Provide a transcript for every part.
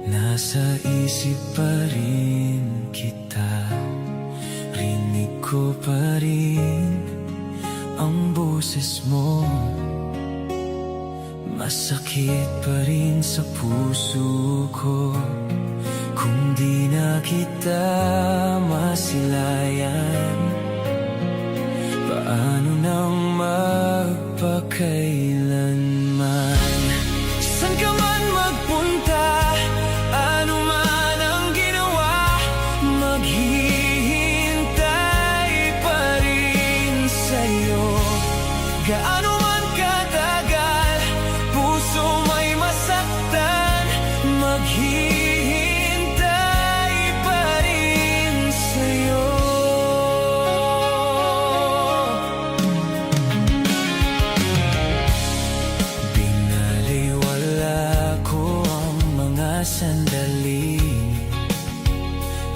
Nasa isip pa rin kita, rinig ko pa rin ang boses mo. Masakit pa rin sa puso ko kung di na kita masilayan. Paano nang magpakailanman? San ka man magpunta, ano man ang ginawa, maghihintay pa rin sa'yo. Gaano man katagal, puso may masaktan, maghihintay pa rin sa'yo. Binaliwala ko ang mga sandali,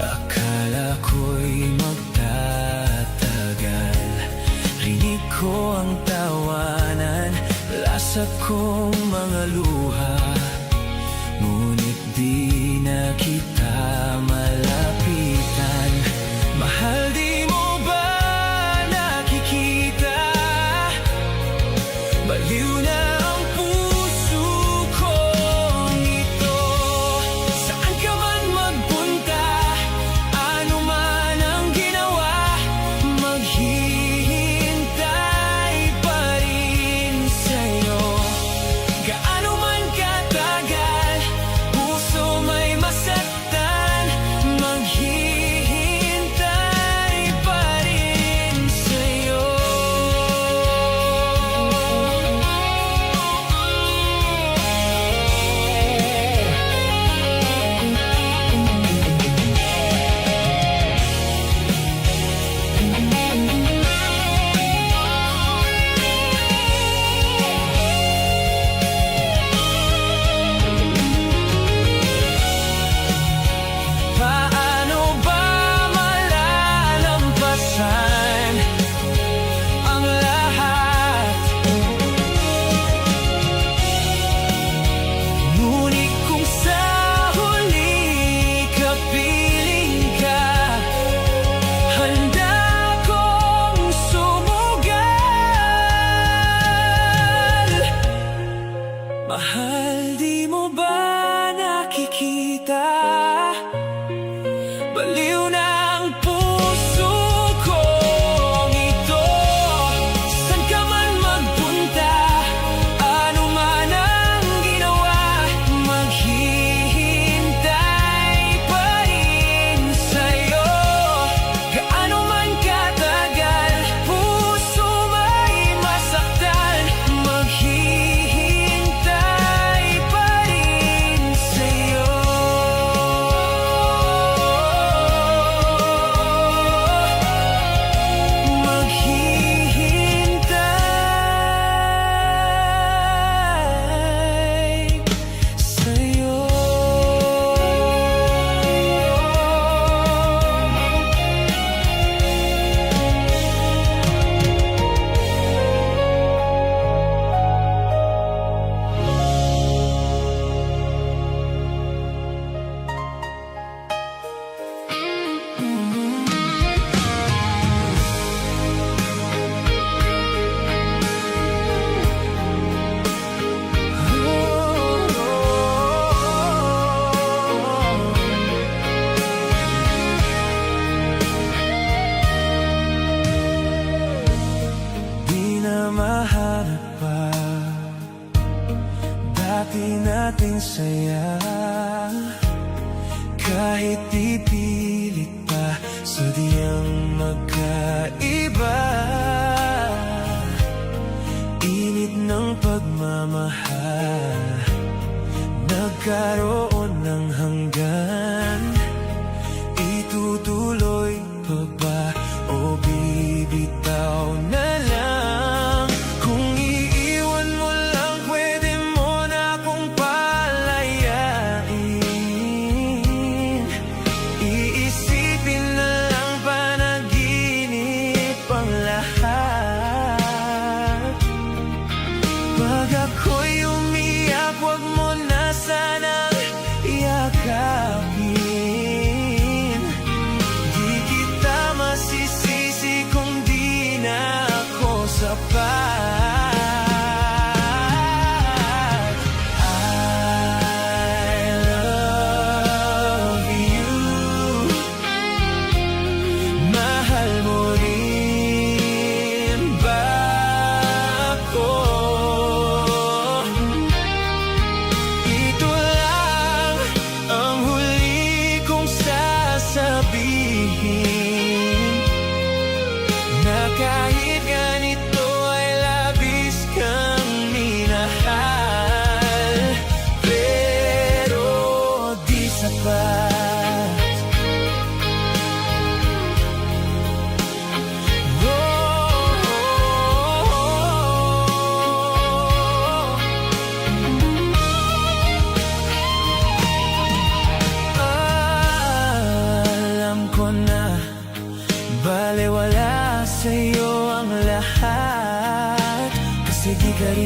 akala ko'y magtatagal. Rinig ko ang tawanan, lasa kong mga luha, ngunit di na kita malapitan. Mahal, di mo ba nakikita? Baliw na ang puso kong ito. Saan ka man magpunta, ano man ang ginawa, maghihintay pa rin sa'yo. Gaano man katagal, puso may masaktan, maghihintay pa rin sa'yo. Paano ba malalampasan ang lahat? Ngunit kung sa huli kapiling ka, handa kong sumugal. Mahal, di mo ba nakikita? Baliw na ang puso kong ito. San ka man magpunta, ano man ang ginawa, maghihintay pa rin sa'yo. Gaano man katagal, puso may masaktan, maghihintay pa rin sa'yo. Maghihintay sa'yo. Di na mahanap pa dati nating saya, kahit ipilit pa, sadyang magkaiba. Init ng pagmamahal, nagkaroon ng hanggan. Itutuloy pa ba o bibitaw na lang? Kung iiwan mo lang, pwede mo na akong palayain. Iisipin na lang, panaginip ang lahat. Pag ako'y umiyak, wag mo na sanang iyak.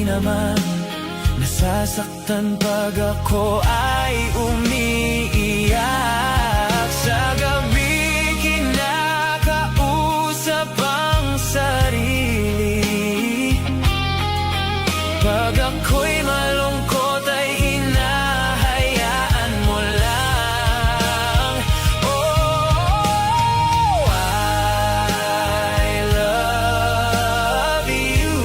naman nasasaktan pag ako ay umiiyak. Sa gabi kinakausap ang sarili, pag ako'y malungkot ay hinahayaan mo lang. Oh, I love you.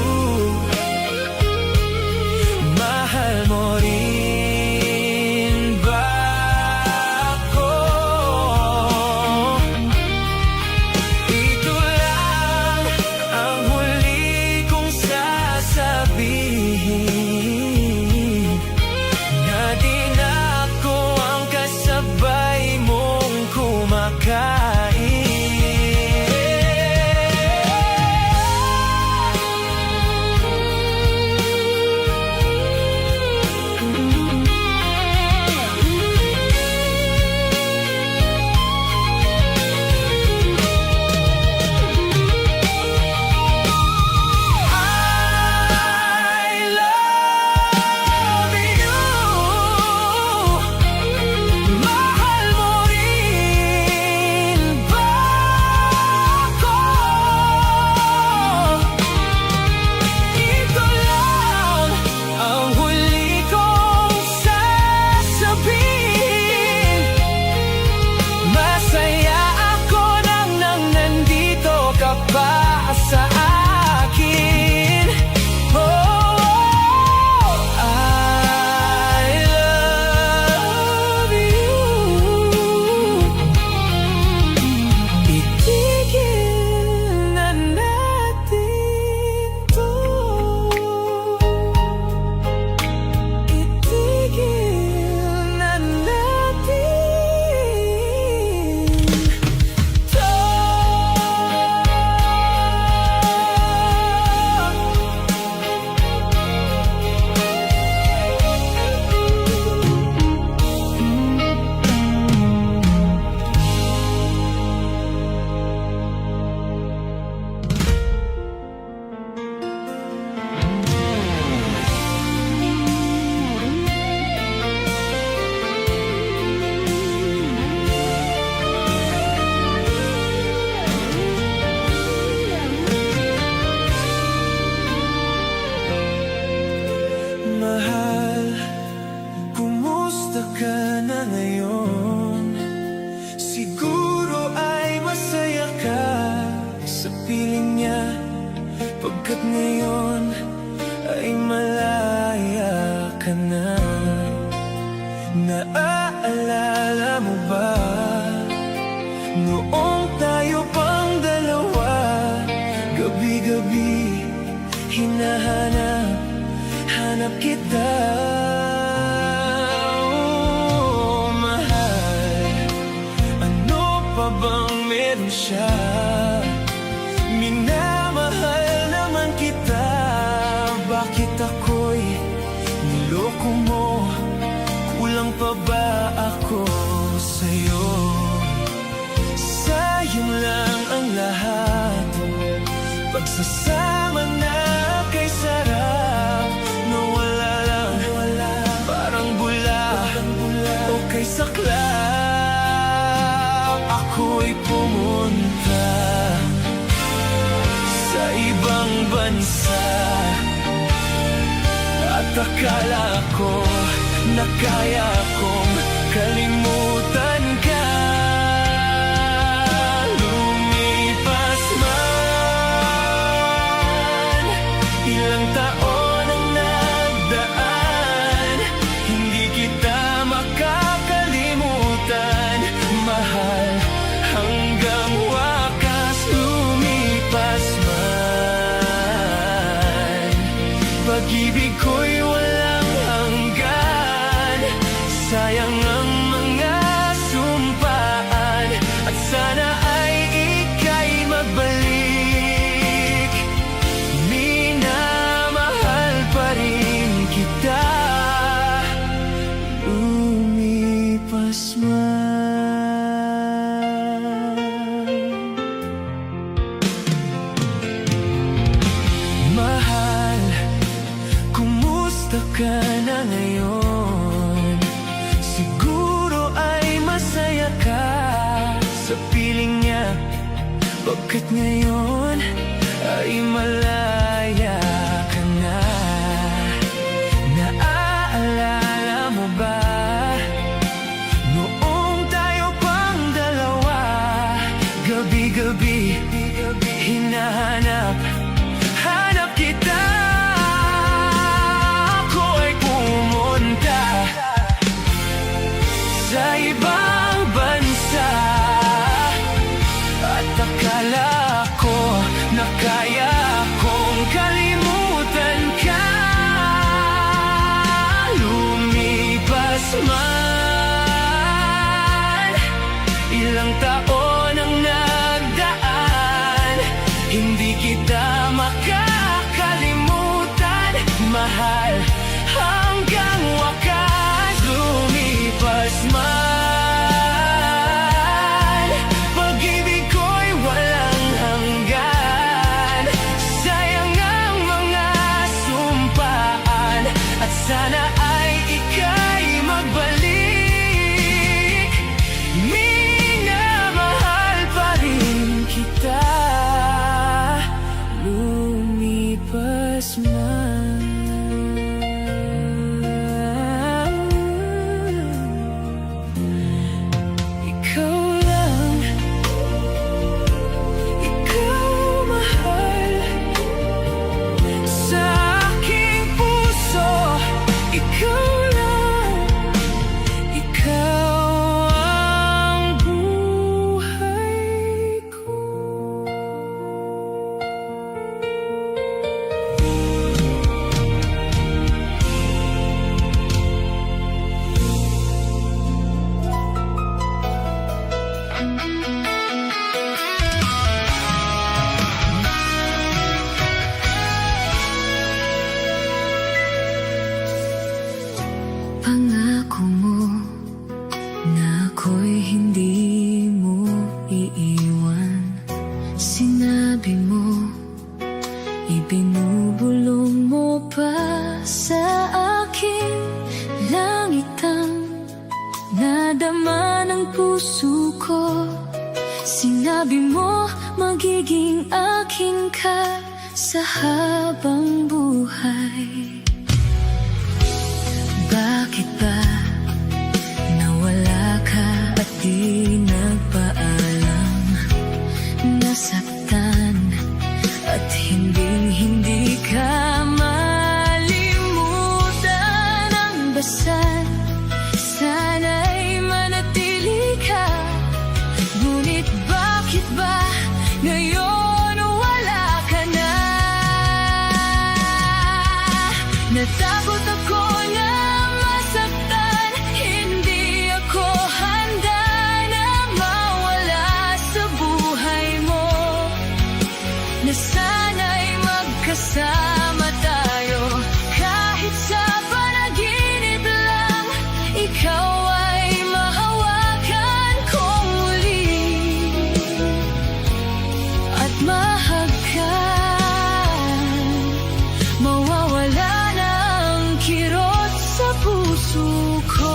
Mahal mo rin ba ako? Ito lang ang huli kong sasabihin, na di na ako ang kasabay mong kumakain. I love you. Mahal mo rin ba ako? Ito lang ang huli kong sasabihin, masaya ako nang nandito ka pa sa akin. Oh, I love you. Itigil na natin to. Itigil na natin to. Mahal, kumusta ka na ngayon? Siguro ay masaya ka sa piling niya, pagkat ngayon ay malaya ka na. Naaalala mo ba noong tayo pang dalawa, gabi-gabi hinahanap kita? Oh, mahal, ano pa bang meron siya? Minamahal naman kita, bakit ako'y niloko mo? Kulang pa ba ako sa'yo? Sayang lang ang lahat, pagsasama na kay sarap, nawala lang, parang bula o kay saklap. Ako'y pumunta sa ibang bansa, at akala ko na kaya kong kalimutan ka. Lumipas man ilang taon ang nagdaan, hindi kita makakalimutan, mahal, hanggang wakas. Lumipas man, pag-ibig ko'y walang hanggan, sayang ang mga sumpaan, at sana ay ika'y magbalik. Minamahal pa rin kita, lumipas man. Mahal, Pagkat ngayon ay malaya ka na. Naaalala mo ba noong tayo pang dalawa? Gabi-gabi hinahanap kita. Ako ay pumunta sa ibang bansa at akala ko na kaya kong kalimutan ka. Lumipas man ilang taon ang nagdaan, hindi kita makakalimutan, mahal, hanggang wakas. Lumipas man pag-ibig ko'y walang hanggan. Sayang ang mga sumpaan at sana ay ika'y magbalik. Minamahal pa rin kita. Lumipas man. Ikaw lang, ikaw mahal sa aking puso. Ikaw lang, ikaw ang buhay ko. Pangako mo na ako'y hindi mo iiwan. Sinabi mo, ibinubulong mo pa sa akin. Langit ang nadama ng puso ko. Sinabi mo, magiging akin ka sa habang buhay. Bakit ba nawala ka at di nagpaalam? Nasaktan at hindi ka malimutan. Ang dasal, sana'y manatili ka. Ngunit bakit ba ngayon wala ka na? Natakot ako na masaktan, hindi ako handa na mawala sa buhay mo. Na sana'y magkasama tayo kahit sa panaginip lang. Ikaw ay mahawakan kong muli at mahagkan. Mawawala ng kirot sa puso ko.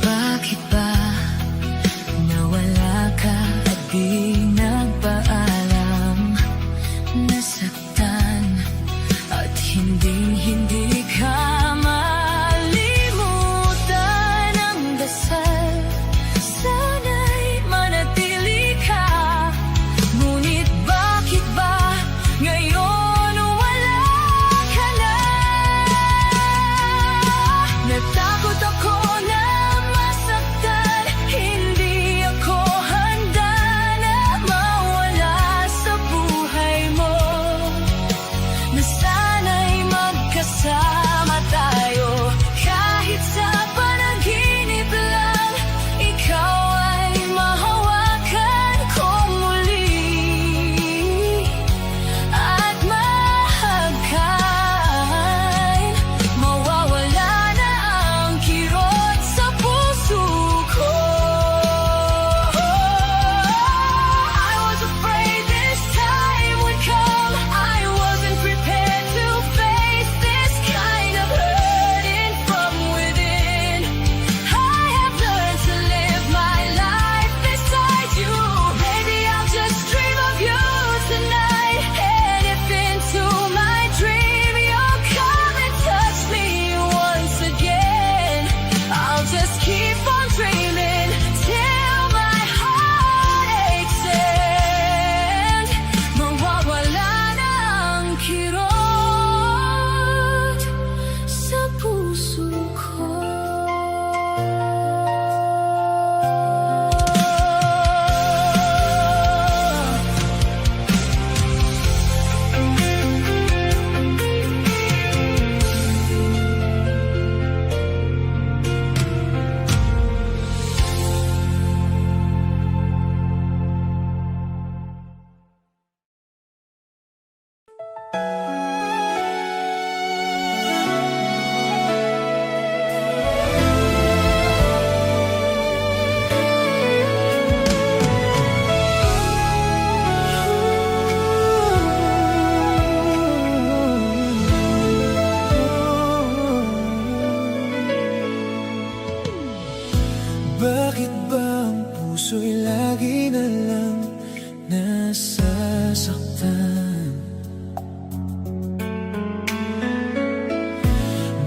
Bakit ba nawala ka at di nagpaalam? Nasaktan at hindi ka malimutan. Ang dasal, sana'y manatili ka. Ngunit bakit ba ngayon wala ka na? Natakot ako na masaktan, hindi ako handa na mawala sa buhay mo. Na sana'y magkasama tayo kahit sa panaginip.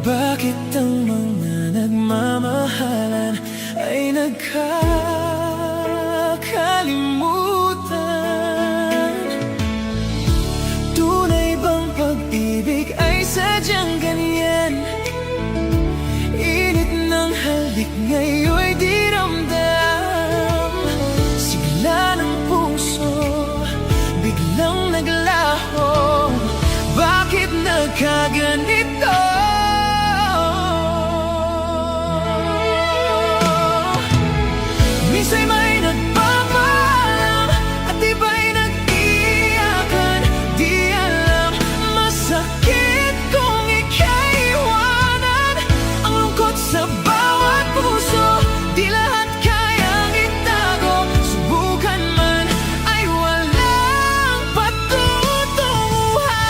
Bakit ang mga nagmamahalan ay nagkakalimutan? Tunay bang pag-ibig ay sadyang ganyan? Init ng halik ngayon'y di ramdam. Sigla ng puso, biglang naglaho. Bakit nagkaganito? Minsan may nagpapaalam at iba'y nag-iiyakan. Di alam, masakit kung ika'y iwanan. Ang lungkot sa bawat puso, di lahat kayang itago. Subukan man ay walang patutunguhan.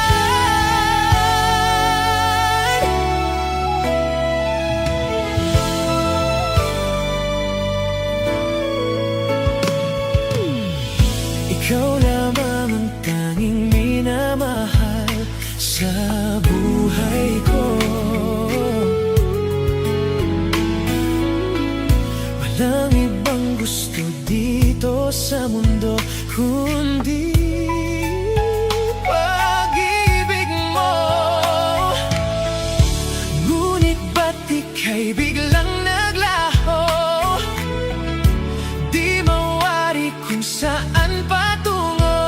Ikaw lamang ang tanging minamahal sa buhay ko. Walang ibang gusto dito sa mundo kundi pag-ibig mo. Ngunit ba't ika'y biglang naglaho? Di mawari kung saan patungo.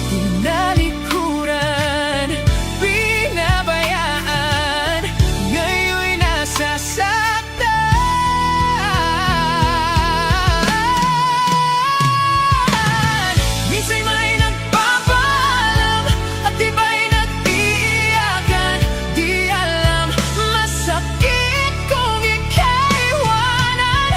Tinalikuran, pinabayaan, ngayon'y nasasaktan. Minsan may nagpapaalam at iba'y nag-iiyakan. Di alam, masakit kung ika'y iwanan.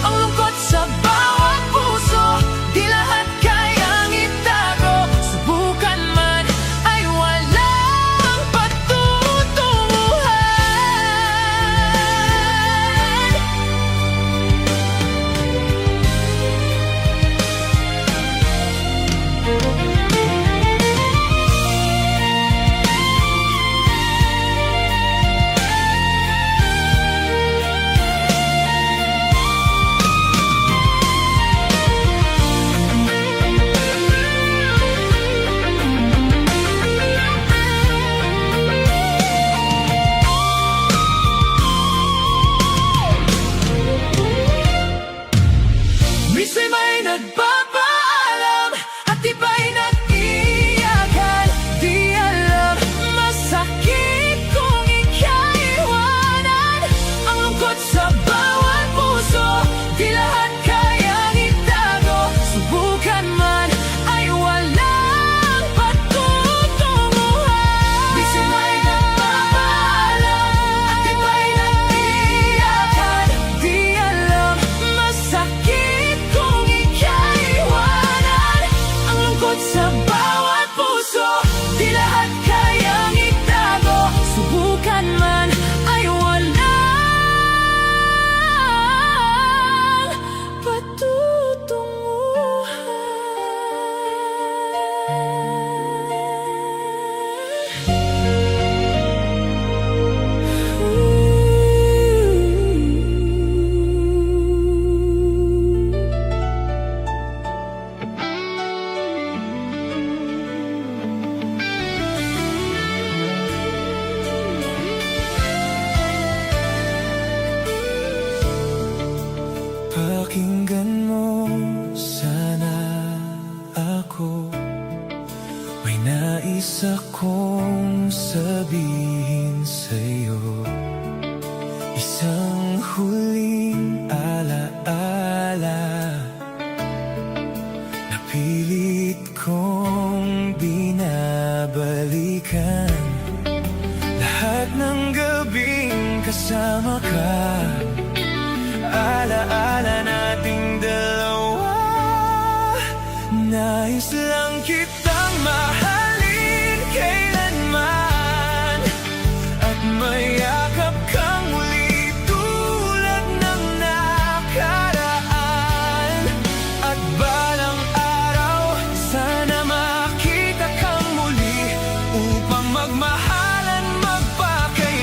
Ang lungkot sa bawat puso, di lahat kayang itago. Subukan man ay walang patutunguhan. Minsan may nagpapaalam at iba'y nag-iiyakan. Di alam, masakit kung ika'y iwanan. Ang lungkot sa bawat puso, di lahat kayang itago. Subukan man ay walang patutunguhan. Minsan may nagpapaalam at iba'y nag-iiyakan. Di alam, masakit kung ika'y iwanan. Ang lungkot sa bawat puso, di lahat kayang itago. Subukan man ay walang pakinggan mo sana ako. May nais akong sabihin sa'yo. Isang huling alaala na pilit kong binabalikan. Lahat ng gabing kasama ka, alaala nating dalawa. Nais lang kitang mahalin kailanman at mayakap kang muli tulad ng nakaraan. At balang araw, sana makita kang muli upang magmahalan, magpakailanman.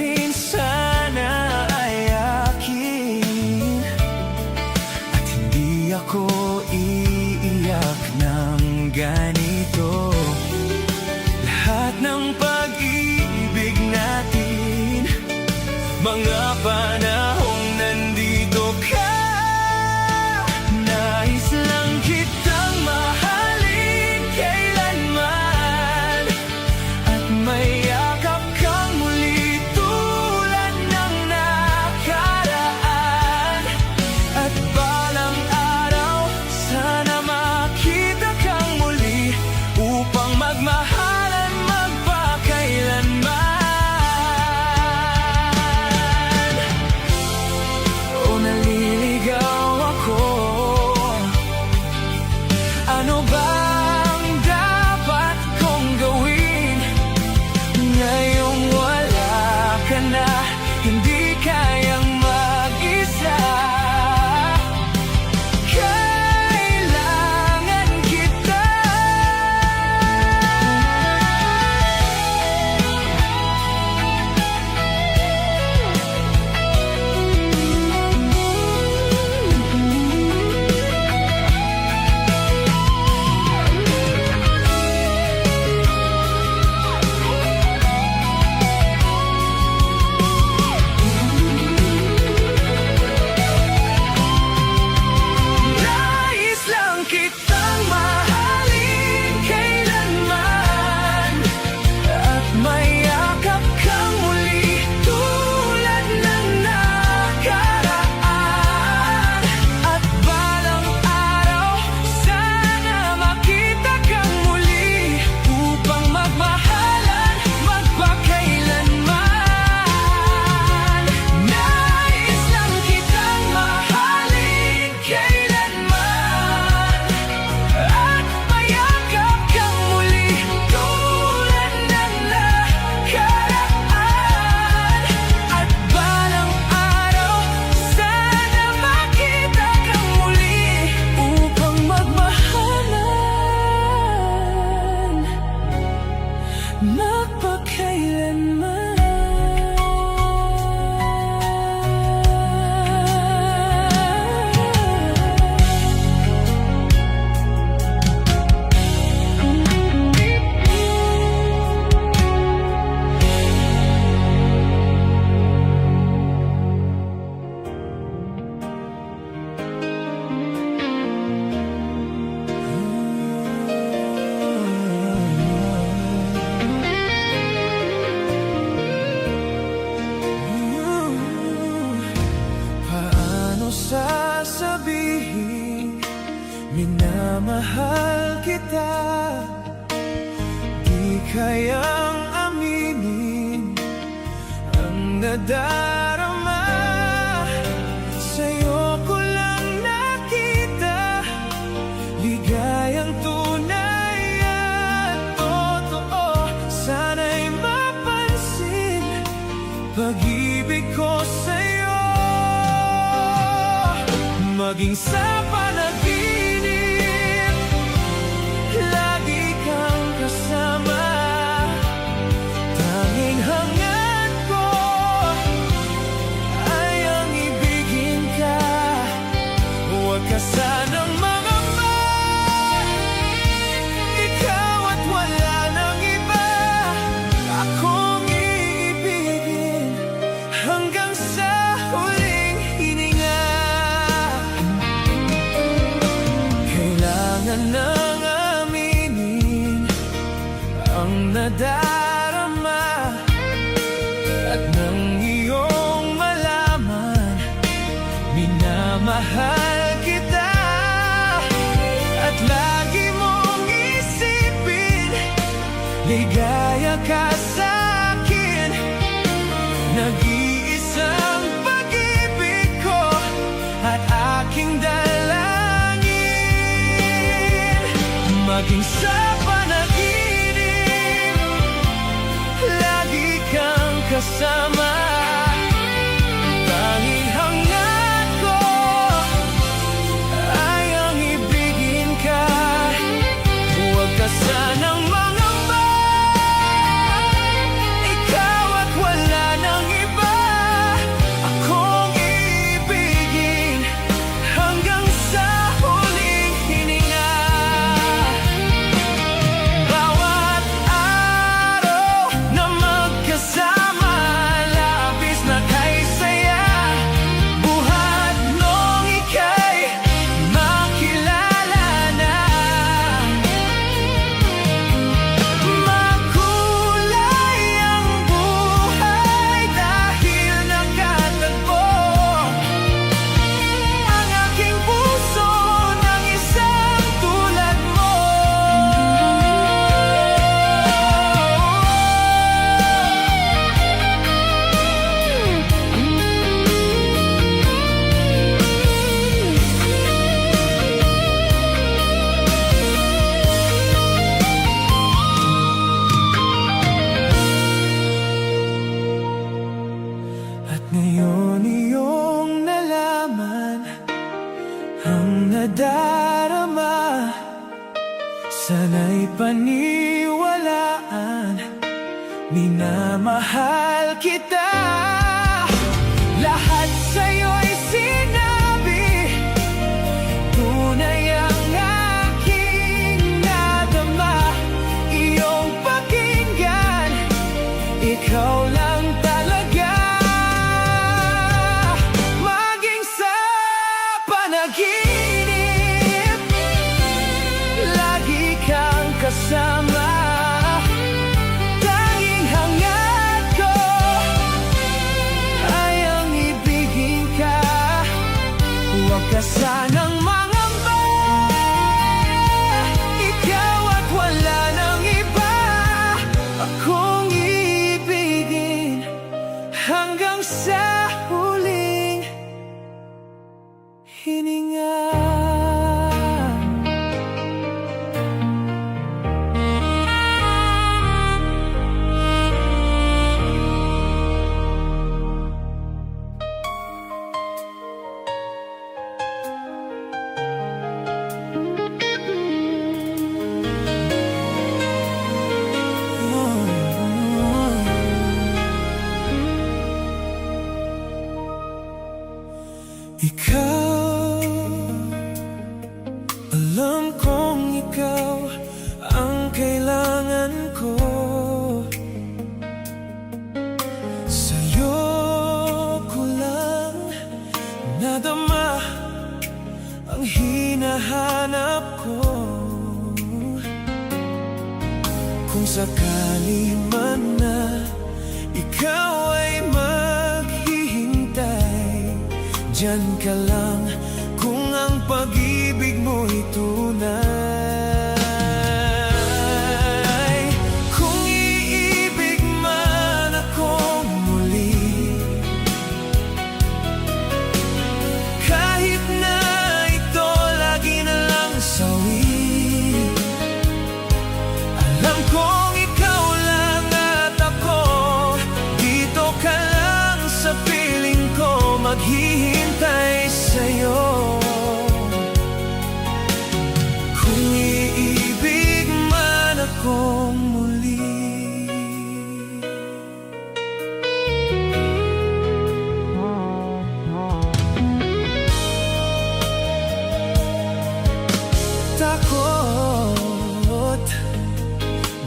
rin sana ay akin, at hindi ako iiyak ng ganito. Lahat ng pag-ibig natin, mga panahong nandito ka. Nais lang kitang mahalin kailanman, at mayakap kang muli tulad ng nakaraan. At balang araw, sana makita kang muli upang magmahalan magpakailanman. O naliligaw ako, ano bang dapat kong gawin? Ngayong wala ka na, hindi kayang mag-isa. Kailangan kita. Nais lang kitang mahalin kailanman, at mayakap kang muli tulad ng nakaraan. At balang araw, sana makita kang muli upang magmahalan magpakailanman. Nais lang kitang mahalin kailanman, at mayakap kang muli tulad ng nakaraan. At balang araw, sana makita kang muli upang magmahalan Paano sasabihin minamahal kita? Di kayang aminin ang nadarama. Sa'yo ko lang nakita ligayang tunay at totoo. Sana'y mapansin pag-ibig ko sa'yo, maging sa panaginip, lagi kang kasama. Tanging hangad ko ay ang ibigin ka. Huwag ka sanang mangamba, ikaw at wala nang iba. Akong iibigin hanggang sa huling hininga. Kailangan nang aminin ang nadarama, at nang iyong malaman minamahal kita. At lagi mong isipin ligaya ka sa'kin. Nag-iisang pag-ibig ko at aking dalangin, maging sa panaginip, lagi kang kasama. Tanging hangad ko ay ang ibigin ka. Huwag ka sanang mangamba, ikaw at wala nang iba. Ngayon iyong nalaman ang nadarama. Sana'y paniwalaan, minamahal kita. Lahat sa'yo'y sinabi, tunay ang aking nadama. Iyong pakinggan, ikaw lang talaga. Maging sa panaginip, lagi kang kasama. Tanging hangad ko ay ang ibigin ka. Huwag ka sanang mangamba, ikaw at wala nang iba akong ibigin hanggang sa huling hininga. Ikaw, alam kong ikaw ang kailangan ko. Sa'yo ko lang nadama ang hinahanap ko. Kung sakali man na ikaw ay maghihintay, diyan ka lang kung ang pag-ibig mo'y tunay. Kung iibig man akong muli, kahit na ito lagi na lang sawi, alam kong ikaw lang at ako, dito ka lang sa piling ko, maghihintay sa'yo. Kung iibig man akong muli. Takot,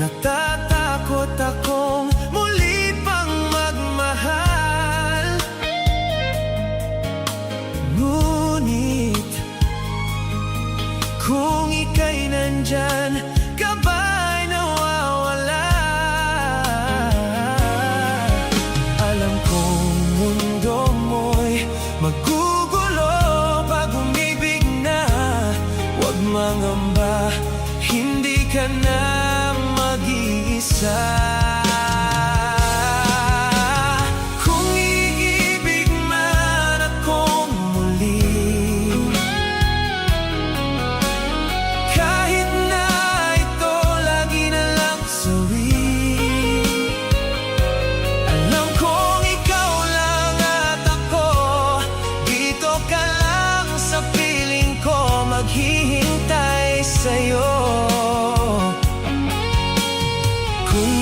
natatakot akong muli pang magmahal. Ngunit kung ika'y nandyan, ka ba'y nawawala? Alam kong mundo mo'y magugulo pag umibig na. Huwag mangamba, hindi ka na mag-iisa. Kung iibig man akong muli, kahit na ito lagi na lang sawi, alam kong ikaw lang at ako, dito ka lang sa piling ko, maghihintay sa'yo. Kung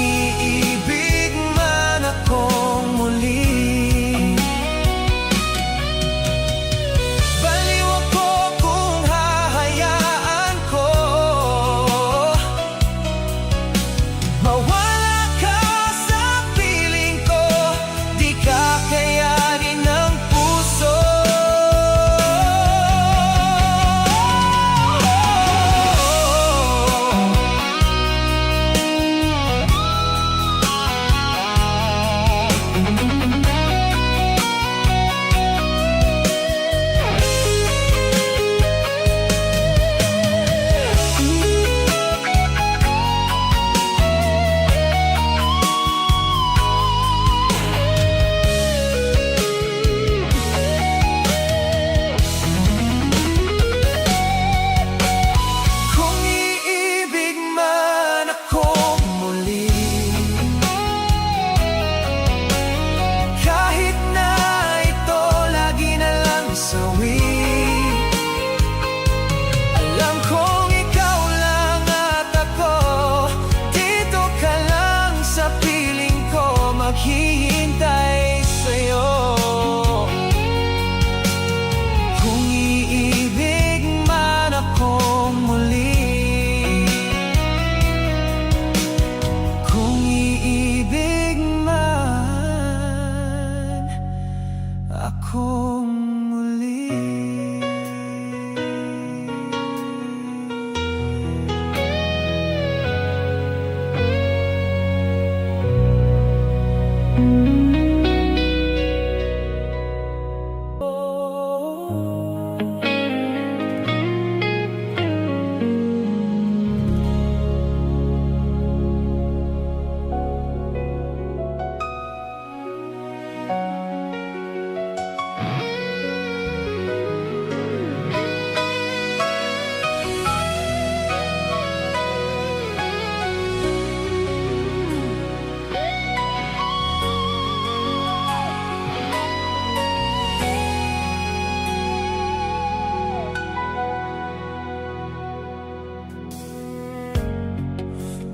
akong muli.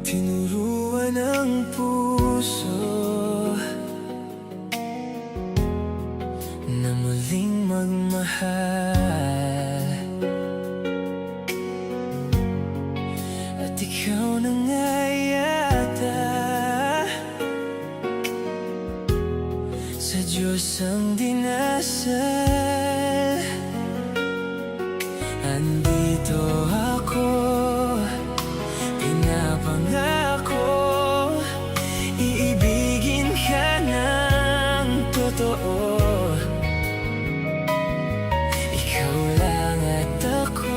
Tinuruan ang puso na muling magmahal, at ikaw na nga yata sa Diyos ang dinasal. Andito ako, pinapangako, iibigin ka ng totoo. Ikaw lang at ako,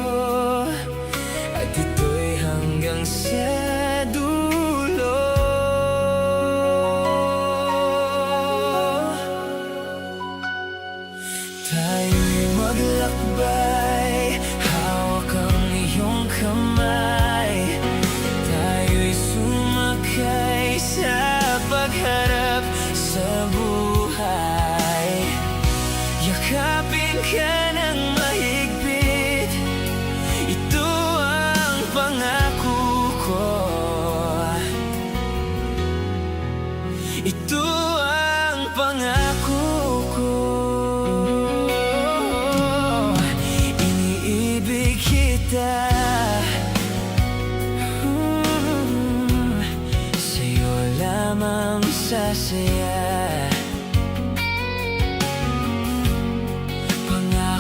at ito'y hanggang sa dulo. Tayo'y maglakbay, hawak ang iyong kamay. Tayo'y sumakay sa pagharap sa buhay. Yakapin ka ng mahigpit, ito ang pangako ko. Ito ang pangako ko. Iniibig kita, sa'yo lamang sasaya. Pangako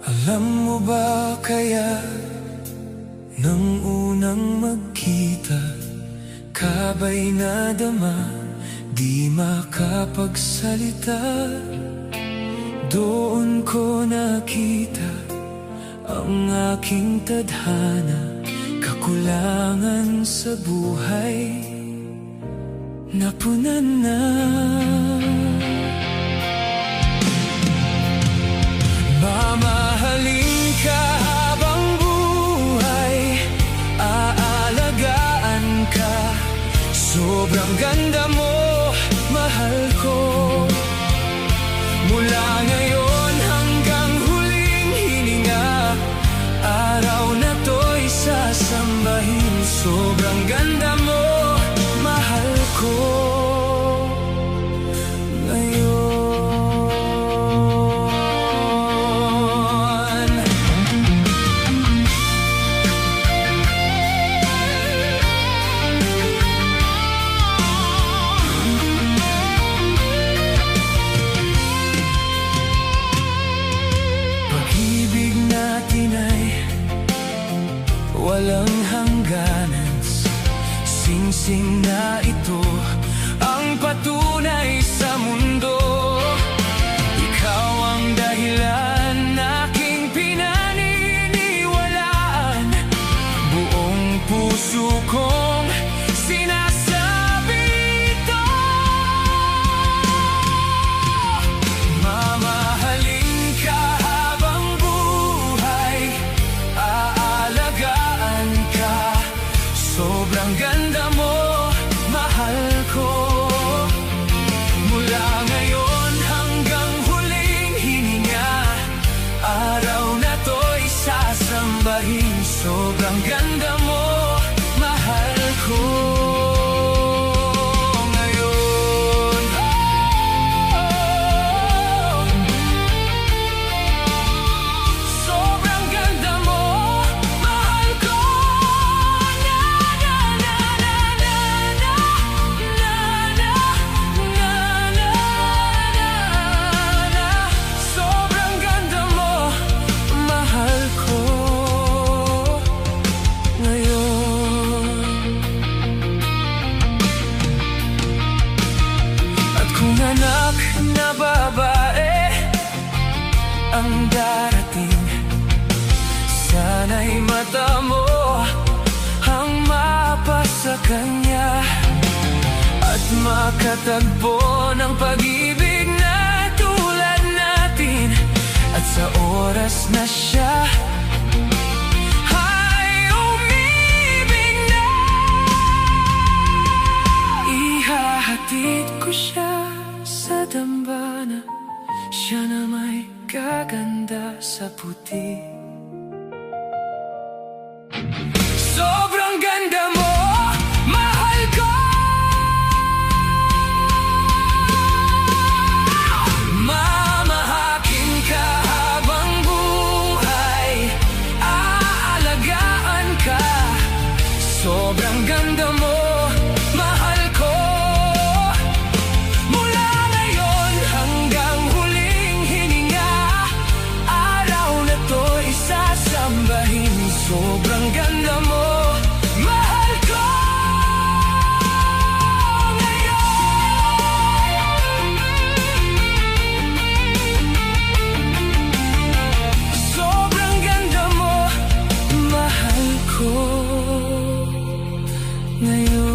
Alam mo ba kaya nang unang magkita, kabay nadama, di makapagsalita. Doon ko nakita ang aking tadhana, kakulangan sa buhay napunan na. Mamahalin ka habang buhay, aalagaan ka. Sobrang ganda mo, mahal ko. Mula ngayon hanggang huling hininga, araw na to'y sasambahin. Sobrang ganda mo, mahal ko. Walang hangganan, singsing na ito ang patunay sa mundo. Ikaw ang dahilan aking pinaniniwalaan, buong puso kong sinasabi ito. Mamahalin ka habang buhay, aalagaan ka. Sobrang ganda mo, mahal ko. Mula ngayon hanggang huling hininga, araw na to'y sasambahin. Sobrang ganda mo, mahal ko. Anak na babae ang darating, sana'y mata mo ang mapasa kanya, at makatagpo ng pag-ibig na tulad natin. At sa oras na siya ay umibig na, ihahatid ko siya sa dambana, siya na may kaganda sa puti. Sobrang ganda mo, mahal ko. Mamahakin ka habang buhay, aalagaan ka. Sobrang ganda mo, mahal ko. Sobrang ganda mo, mahal ko. Ngayon, sobrang ganda mo, mahal ko. Ngayon.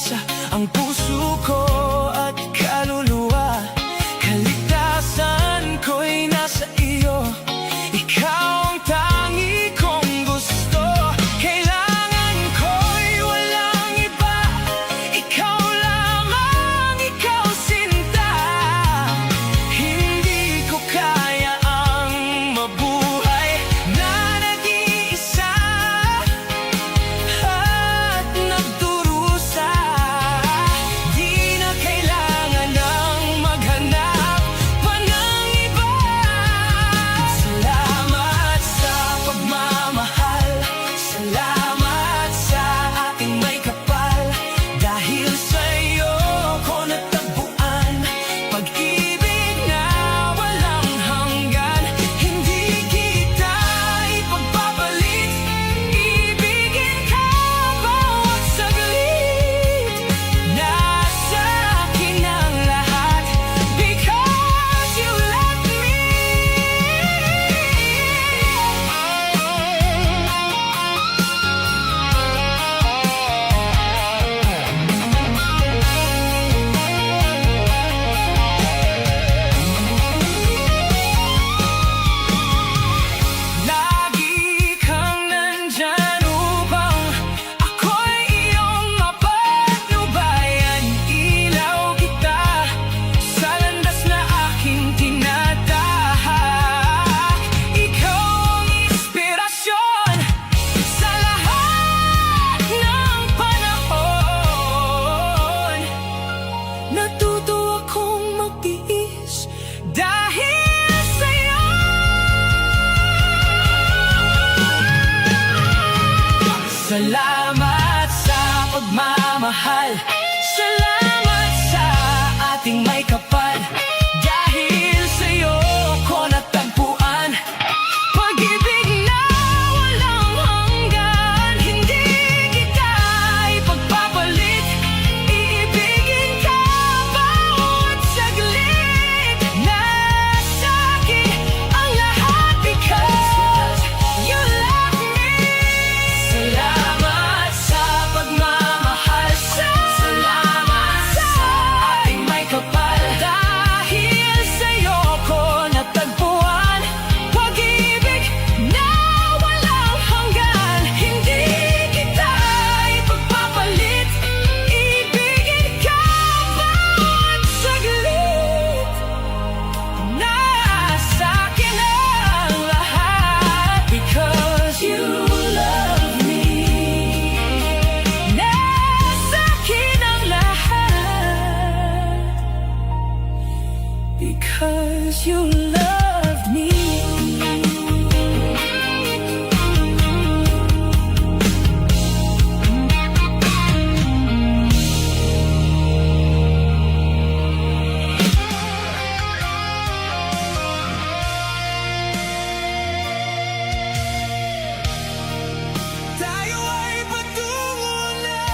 pag-asa ang puso ko at kaluluwa. Kaligtasan ko'y nasa iyo, ikaw ang tangi kong gusto. Kailangan ko'y walang iba, ikaw lamang, ikaw sinta. Hindi ko kaya ang mabuhay na nag-iisa at nagdurusa. Di na kailangan ng maghanap pa ng iba. Salamat sa pagmamahal, salamat sa ating may kapal. Dahil sa'yo ko natagpuan pag-ibig na walang hanggan. Hindi kita ipagpapalit, ibigin ka bawat saglit. Nasa akin ang lahat because you love me. Lagi kang nandyan upang ako'y iyong mapatnubayan. Ilaw kita sa landas na aking tinatahak. Ikaw ang inspirasyon sa lahat ng panahon. Natuto akong magtiis dahil sa'yo. Salamat sa pagmamahal, salamat sa ating may kapal. Dahil sa'yo ko natagpuan pag-ibig na walang hanggan. Hindi kita ipagpapalit, iibigin ka bawat saglit. Nasa akin ang lahat because you love me. Salamat sa pagmamahal, salamat sa ating may kapal. Dahil sa'yo ko natagpuan pag-ibig na walang hanggan. Hindi kita ipagpapalit, ibigin ka bawat saglit. Nasa akin ang lahat because you love me. Nasa akin ang lahat because you love me. Tayo ay patungo na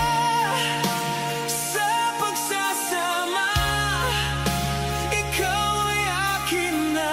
sa pagsasama. Ikaw ay akin na,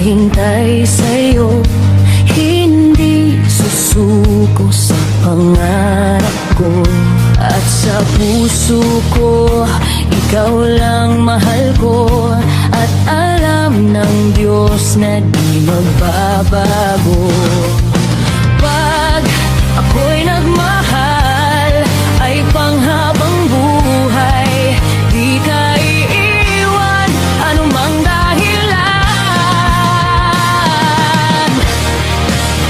naghihintay sa'yo, hindi susuko sa pangarap ko. At sa puso ko, ikaw lang mahal ko. At alam ng Diyos na di magbabago. Pag ako'y nagmahal, ay panghabang buhay. Di ka iiwan, anumang dahilan.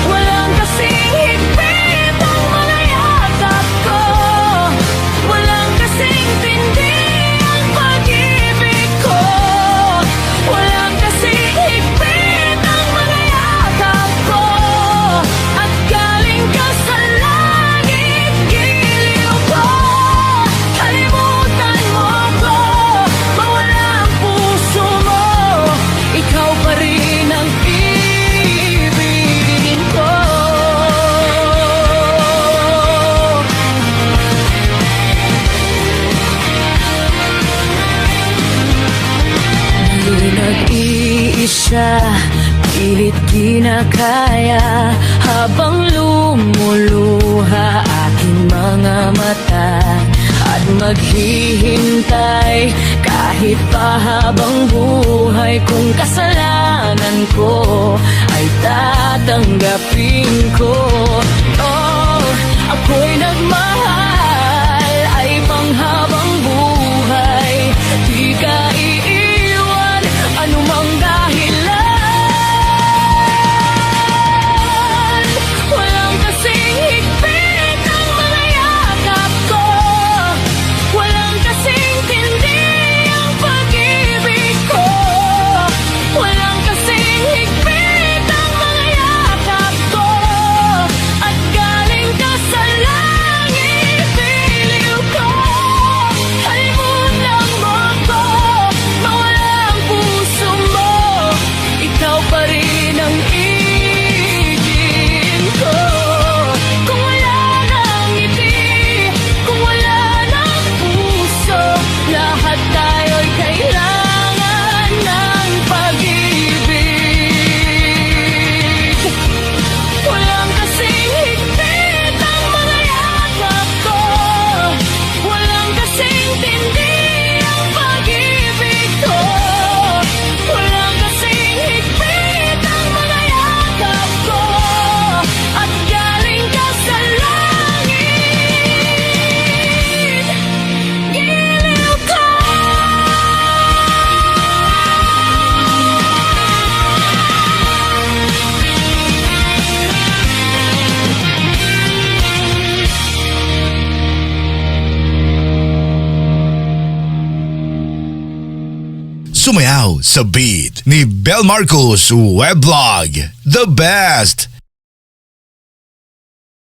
Walang kasing higpit ang mga yakap ko. Walang kasing tindi ang pag-ibig ko. Walang kasing higpit ang mga yakap ko. At galing ka sa langit, giliw ko. Kalimutan mo ko, mawala ang puso mo. Ikaw pa rin ang ibigin ko. Di nag-iisa, pilit kinakaya. Habang lumuluha aking mga mata. At maghihintay kahit pa habang buhay. Kung kasalanan ko ay tatanggapin ko. Oh, ako'y nagmahal, ay panghabang buhay. Di ka iiwan, anumang dahilan. Walang kasing higpit ang mga yakap ko. Walang kasing tindi ang pag-ibig ko. Walang kasing higpit ang mga yakap ko. At galing ka sa langit, piliw ko. Kalimutan mo ko, mawala ang puso mo. Ikaw pa rin ang ibigin ko. Kung wala nang ngiti, kung wala nang puso, lahat tayo'y kailangan ng pag-ibig. Walang kasing higpit ang mga yakap ko. Walang kasing tindi ang pag-ibig ko. Walang kasing higpit ang mga yakap ko. At galing ka sa langit, giliw ko. Sumayaw sa beat ni Bel Marcos Weblog. The best